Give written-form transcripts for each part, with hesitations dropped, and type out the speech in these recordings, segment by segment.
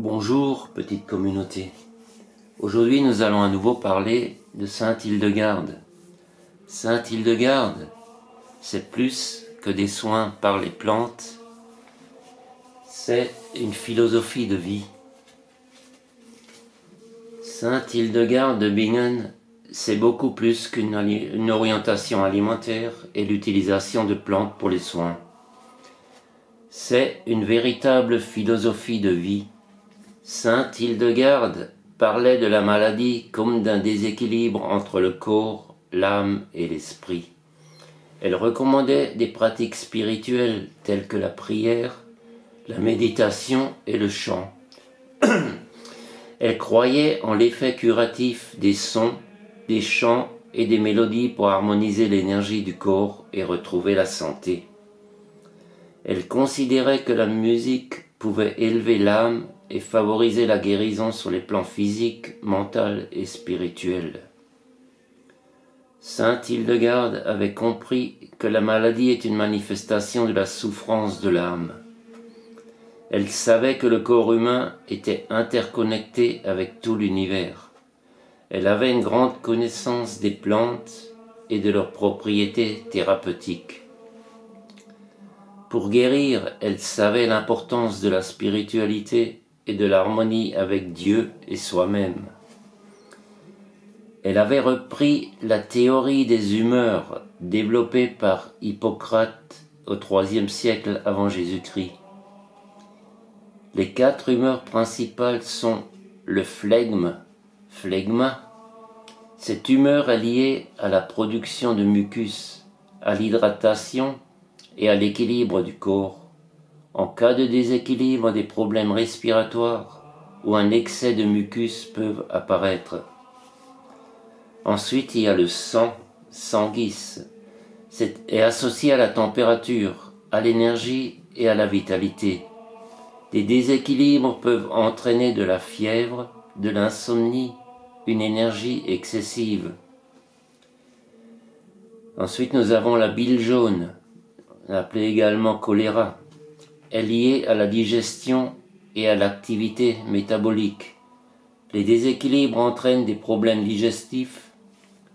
Bonjour petite communauté. Aujourd'hui nous allons à nouveau parler de Sainte Hildegarde. Sainte Hildegarde, c'est plus que des soins par les plantes, c'est une philosophie de vie. Sainte Hildegarde de Bingen, c'est beaucoup plus qu'une orientation alimentaire et l'utilisation de plantes pour les soins. C'est une véritable philosophie de vie. Sainte Hildegarde parlait de la maladie comme d'un déséquilibre entre le corps, l'âme et l'esprit. Elle recommandait des pratiques spirituelles telles que la prière, la méditation et le chant. Elle croyait en l'effet curatif des sons, des chants et des mélodies pour harmoniser l'énergie du corps et retrouver la santé. Elle considérait que la musique pouvait élever l'âme et favoriser la guérison sur les plans physiques, mental et spirituel. Sainte Hildegarde avait compris que la maladie est une manifestation de la souffrance de l'âme. Elle savait que le corps humain était interconnecté avec tout l'univers. Elle avait une grande connaissance des plantes et de leurs propriétés thérapeutiques. Pour guérir, elle savait l'importance de la spiritualité et de l'harmonie avec Dieu et soi-même. Elle avait repris la théorie des humeurs développée par Hippocrate au IIIe siècle avant Jésus-Christ. Les 4 humeurs principales sont le phlegma. Cette humeur est liée à la production de mucus, à l'hydratation et à l'équilibre du corps. En cas de déséquilibre, des problèmes respiratoires ou un excès de mucus peuvent apparaître. Ensuite, il y a le sang, sanguis. C'est associé à la température, à l'énergie et à la vitalité. Des déséquilibres peuvent entraîner de la fièvre, de l'insomnie, une énergie excessive. Ensuite, nous avons la bile jaune, appelée également choléra. Est liée à la digestion et à l'activité métabolique. Les déséquilibres entraînent des problèmes digestifs,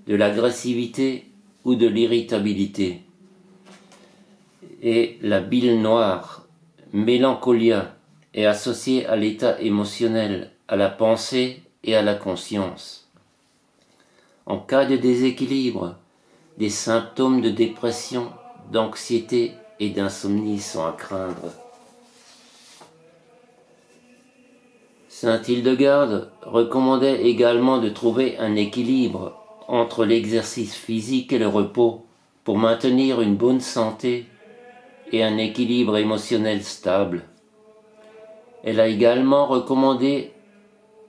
de l'agressivité ou de l'irritabilité. Et la bile noire, mélancolia, est associée à l'état émotionnel, à la pensée et à la conscience. En cas de déséquilibre, des symptômes de dépression, d'anxiété et d'insomnie sont à craindre. Sainte Hildegarde recommandait également de trouver un équilibre entre l'exercice physique et le repos pour maintenir une bonne santé et un équilibre émotionnel stable. Elle a également recommandé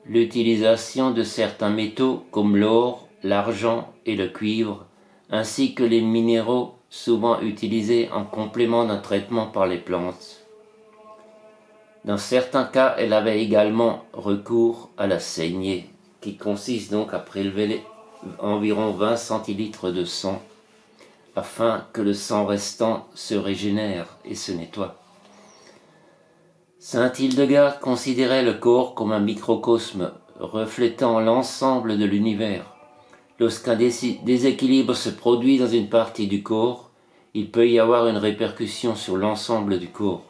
l'utilisation de certains métaux comme l'or, l'argent et le cuivre, ainsi que les minéraux souvent utilisés en complément d'un traitement par les plantes. Dans certains cas, elle avait également recours à la saignée, qui consiste donc à prélever environ 20 centilitres de sang, afin que le sang restant se régénère et se nettoie. Sainte Hildegarde considérait le corps comme un microcosme reflétant l'ensemble de l'univers. Lorsqu'un déséquilibre se produit dans une partie du corps, il peut y avoir une répercussion sur l'ensemble du corps.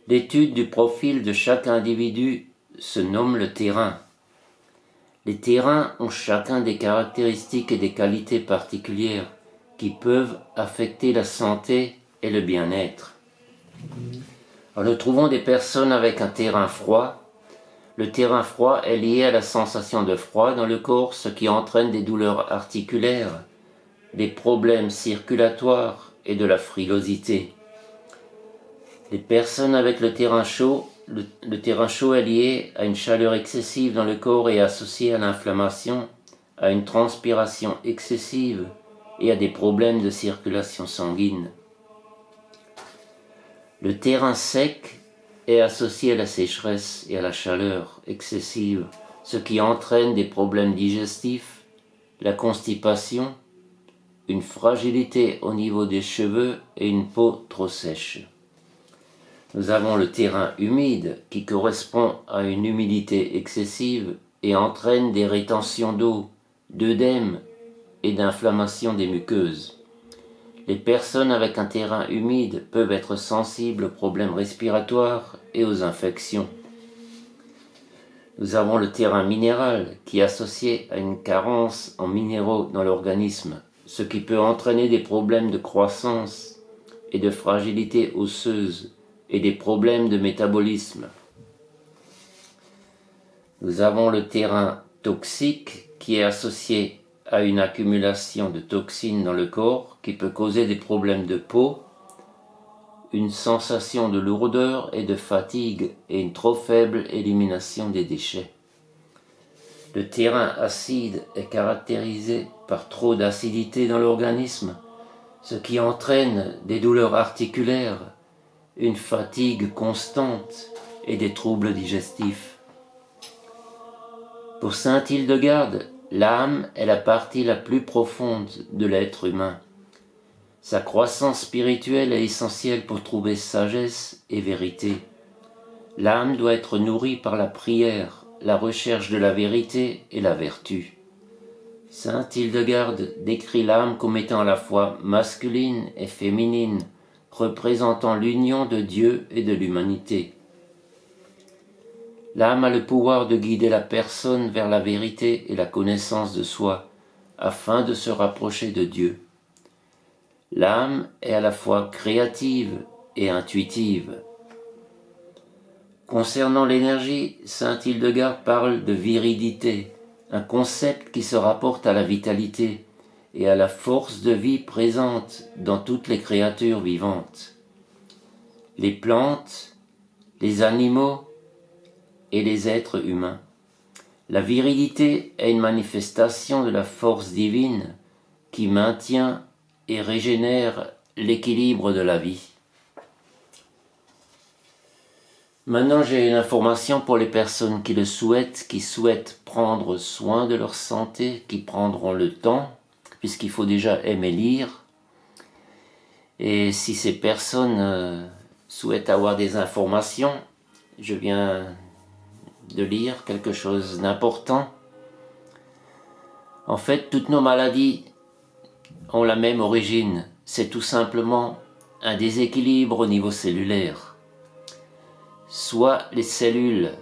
L'étude du profil de chaque individu se nomme le terrain. Les terrains ont chacun des caractéristiques et des qualités particulières qui peuvent affecter la santé et le bien-être. Alors, nous trouvons des personnes avec un terrain froid. Le terrain froid est lié à la sensation de froid dans le corps, ce qui entraîne des douleurs articulaires, des problèmes circulatoires et de la frilosité. Les personnes avec le terrain chaud, le terrain chaud est lié à une chaleur excessive dans le corps et associé à l'inflammation, à une transpiration excessive et à des problèmes de circulation sanguine. Le terrain sec est associé à la sécheresse et à la chaleur excessive, ce qui entraîne des problèmes digestifs, la constipation, une fragilité au niveau des cheveux et une peau trop sèche. Nous avons le terrain humide qui correspond à une humidité excessive et entraîne des rétentions d'eau, d'œdème et d'inflammation des muqueuses. Les personnes avec un terrain humide peuvent être sensibles aux problèmes respiratoires et aux infections. Nous avons le terrain minéral qui est associé à une carence en minéraux dans l'organisme, ce qui peut entraîner des problèmes de croissance et de fragilité osseuse et des problèmes de métabolisme. Nous avons le terrain toxique qui est associé à une accumulation de toxines dans le corps qui peut causer des problèmes de peau, une sensation de lourdeur et de fatigue et une trop faible élimination des déchets. Le terrain acide est caractérisé par trop d'acidité dans l'organisme, ce qui entraîne des douleurs articulaires, une fatigue constante et des troubles digestifs. Pour saint Hildegarde, l'âme est la partie la plus profonde de l'être humain. Sa croissance spirituelle est essentielle pour trouver sagesse et vérité. L'âme doit être nourrie par la prière, la recherche de la vérité et la vertu. Saint Hildegarde décrit l'âme comme étant à la fois masculine et féminine, représentant l'union de Dieu et de l'humanité. L'âme a le pouvoir de guider la personne vers la vérité et la connaissance de soi, afin de se rapprocher de Dieu. L'âme est à la fois créative et intuitive. Concernant l'énergie, saint Hildegarde parle de viridité, un concept qui se rapporte à la vitalité et à la force de vie présente dans toutes les créatures vivantes. Les plantes, les animaux et les êtres humains. La virilité est une manifestation de la force divine qui maintient et régénère l'équilibre de la vie. Maintenant, j'ai une information pour les personnes qui le souhaitent, qui souhaitent prendre soin de leur santé, qui prendront le temps, puisqu'il faut déjà aimer lire. Et si ces personnes souhaitent avoir des informations, je viens de lire quelque chose d'important. En fait, toutes nos maladies ont la même origine, c'est tout simplement un déséquilibre au niveau cellulaire. Soit les cellules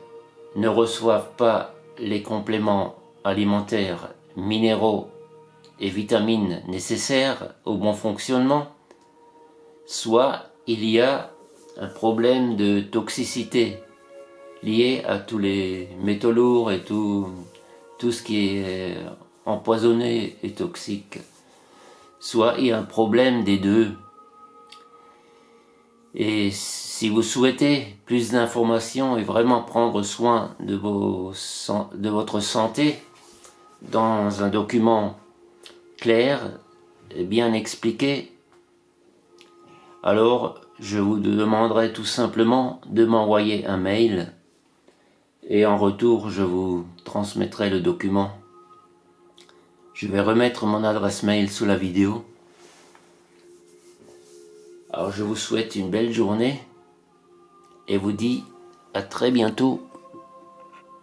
ne reçoivent pas les compléments alimentaires, minéraux et vitamines nécessaires au bon fonctionnement, soit il y a un problème de toxicité lié à tous les métaux lourds et tout ce qui est empoisonné et toxique. Soit il y a un problème des deux. Et si vous souhaitez plus d'informations et vraiment prendre soin de votre santé dans un document clair et bien expliqué, alors je vous demanderai tout simplement de m'envoyer un mail et en retour je vous transmettrai le document. Je vais remettre mon adresse mail sous la vidéo. Alors je vous souhaite une belle journée et vous dis à très bientôt.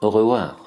Au revoir.